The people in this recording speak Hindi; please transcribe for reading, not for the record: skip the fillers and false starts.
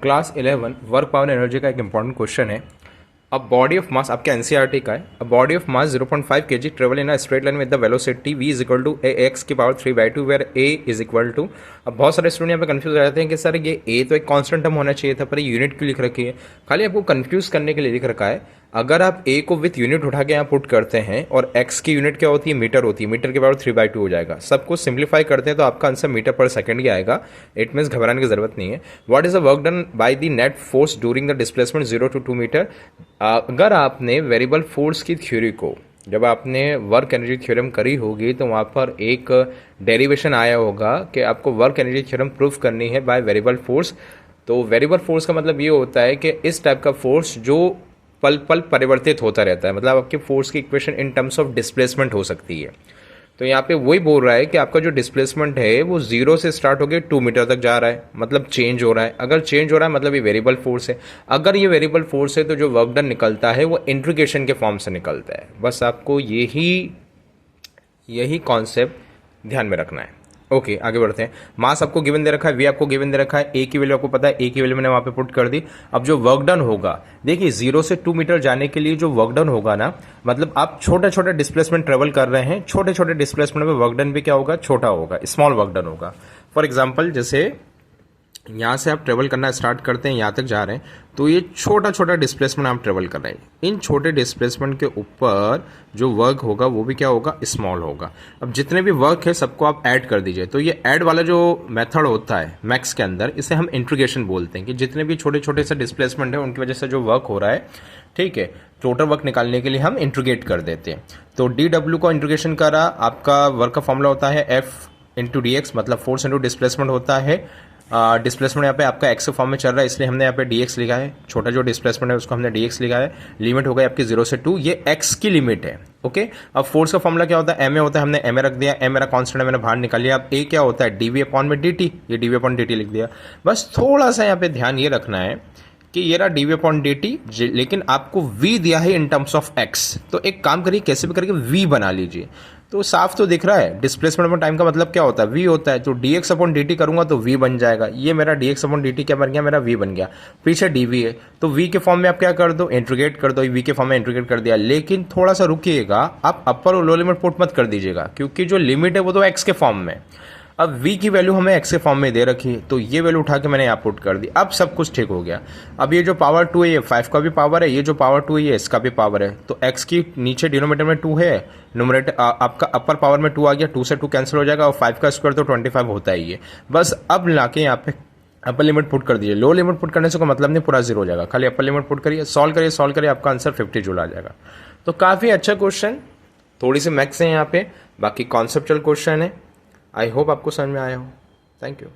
क्लास 11 वर्क पावर एनर्जी का एक इंपॉर्टेंट क्वेश्चन है। अ बॉडी ऑफ मास आपके एनसीईआरटी का है। A body of mass 0.5 kg travel in a straight line with the velocity v is equal to a x की power 3/2 where a is equal to. अब बहुत सारे स्टूडेंट यहाँ पे कंफ्यूज हो जाते हैं कि सर ये a तो एक कांस्टेंट टर्म होना चाहिए था, पर ये यूनिट क्यों लिख रखी है। खाली आपको कंफ्यूज करने के लिए लिख रखा है। अगर आप a को विथ यूनिट उठा के यहाँ पुट करते हैं और x की यूनिट क्या होती है, मीटर होती है, मीटर की पावर 3/2 हो जाएगा। सबको सिंप्लीफाई करते हैं तो आपका आंसर मीटर पर सेकंड ही आएगा। इट मीन्स घबराने की जरूरत नहीं है। What is the work done by the net force during the displacement 0 to 2 metre. अगर आपने वेरिएबल फोर्स की थ्योरी को, जब आपने वर्क एनर्जी थ्योरम करी होगी तो वहाँ पर एक डेरिवेशन आया होगा कि आपको वर्क एनर्जी थ्योरम प्रूफ करनी है बाय वेरिएबल फोर्स। तो वेरिएबल फोर्स का मतलब ये होता है कि इस टाइप का फोर्स जो पल पल परिवर्तित होता रहता है, मतलब आपकी फोर्स की equation in terms of displacement हो सकती है। तो यहाँ पे वही बोल रहा है कि आपका जो डिस्प्लेसमेंट है वो 0 से स्टार्ट होकर 2 मीटर तक जा रहा है, मतलब चेंज हो रहा है। अगर चेंज हो रहा है मतलब ये वेरिएबल फोर्स है। अगर ये वेरिएबल फोर्स है तो जो वर्क डन निकलता है वो इंटीग्रेशन के फॉर्म से निकलता है। बस आपको यही कॉन्सेप्ट ध्यान में रखना है। ओके, आगे बढ़ते हैं। मास आपको गिवन दे रखा है, वी आपको गिवन दे रखा है, ए की वैल्यू आपको पता है, ए की वैल्यू मैंने वहां पे पुट कर दी। अब जो वर्क डन होगा, देखिए 0 से 2 मीटर जाने के लिए जो वर्क डन होगा ना, मतलब आप छोटे छोटे डिस्प्लेसमेंट ट्रेवल कर रहे हैं, छोटे छोटे डिस्प्लेसमेंट में वर्क डन भी क्या होगा, छोटा होगा, स्मॉल वर्क डन होगा। फॉर एग्जाम्पल जैसे यहाँ से आप ट्रेवल करना स्टार्ट करते हैं, यहाँ तक जा रहे हैं, तो ये छोटा छोटा डिस्प्लेसमेंट आप ट्रेवल कर रहे हैं। इन छोटे डिस्प्लेसमेंट के ऊपर जो वर्क होगा वो भी क्या होगा, स्मॉल होगा। अब जितने भी वर्क है सबको आप ऐड कर दीजिए। तो ये ऐड वाला जो मेथड होता है मैथ्स के अंदर, इसे हम इंटीग्रेशन बोलते हैं कि जितने भी छोटे छोटे से डिस्प्लेसमेंट है उनकी वजह से जो वर्क हो रहा है, ठीक है, टोटल वर्क निकालने के लिए हम इंटीग्रेट कर देते हैं। तो डी डब्ल्यू को इंटीग्रेशन करा, आपका वर्क का फॉर्मूला होता है एफ इंटू डी एक्स, मतलब फोर्स इंटू डिस्प्लेसमेंट होता है। डिस्प्लेसमेंट यहाँ पे आपका एक्स के फॉर्म में चल रहा है, इसलिए हमने यहाँ पे dx लिखा है। छोटा जो डिस्प्लेसमेंट है उसको हमने dx लिखा है। लिमिट हो गई आपकी 0 से 2, ये x की लिमिट है। ओके, अब फोर्स का फॉर्मूला क्या होता है, ma होता है, हमने ma रख दिया। m मेरा कांस्टेंट है, मैंने बाहर निकाल लिया। अब a क्या होता है, dv अपॉन में dt, ये dv अपॉन dt लिख दिया। बस थोड़ा सा यहाँ पे ध्यान ये रखना है कि ये रहा dv अपॉन dt, लेकिन आपको v दिया है इन टर्म्स ऑफ x। तो एक काम करिए, कैसे भी करके v बना लीजिए। तो साफ तो दिख रहा है, डिस्प्लेसमेंट में टाइम का मतलब क्या होता है, v होता है। तो dx अपॉन dt करूंगा तो v बन जाएगा। ये मेरा dx अपॉन dt क्या बन गया, मेरा v बन गया। पीछे dv है तो v के फॉर्म में आप क्या कर दो, इंटीग्रेट कर दो। v के फॉर्म में इंटीग्रेट कर दिया, लेकिन थोड़ा सा रुकिएगा, आप अपर और लो लिमिट पुट मत कर दीजिएगा, क्योंकि जो लिमिट है वो तो x के फॉर्म में। अब v की वैल्यू हमें x के फॉर्म में दे रखी है, तो ये वैल्यू उठा के मैंने यहाँ पुट कर दी। अब सब कुछ ठीक हो गया। अब ये जो पावर 2 है, ये 5 का भी पावर है, ये जो पावर 2 है ये इसका भी पावर है। तो x की नीचे डिनोमिनेटर में 2 है, न्यूमरेटर आपका अपर पावर में 2 आ गया, 2 से 2 कैंसिल हो जाएगा, और 5 का स्क्वायर तो 25 होता ही है। बस अब लाके यहाँ पे अपर लिमिट पुट कर दीजिए। लो लिमिट पुट करने से कोई मतलब नहीं, पूरा 0 हो जाएगा। खाली अपर लिमिट पुट करिए, सॉल्व करिए, आपका आंसर 50 जूल आ जाएगा। तो काफ़ी अच्छा क्वेश्चन, थोड़ी सी मैथ्स है यहाँ पे, बाकी कॉन्सेप्चुअल क्वेश्चन है। आई होप आपको समझ में आया हो। Thank you.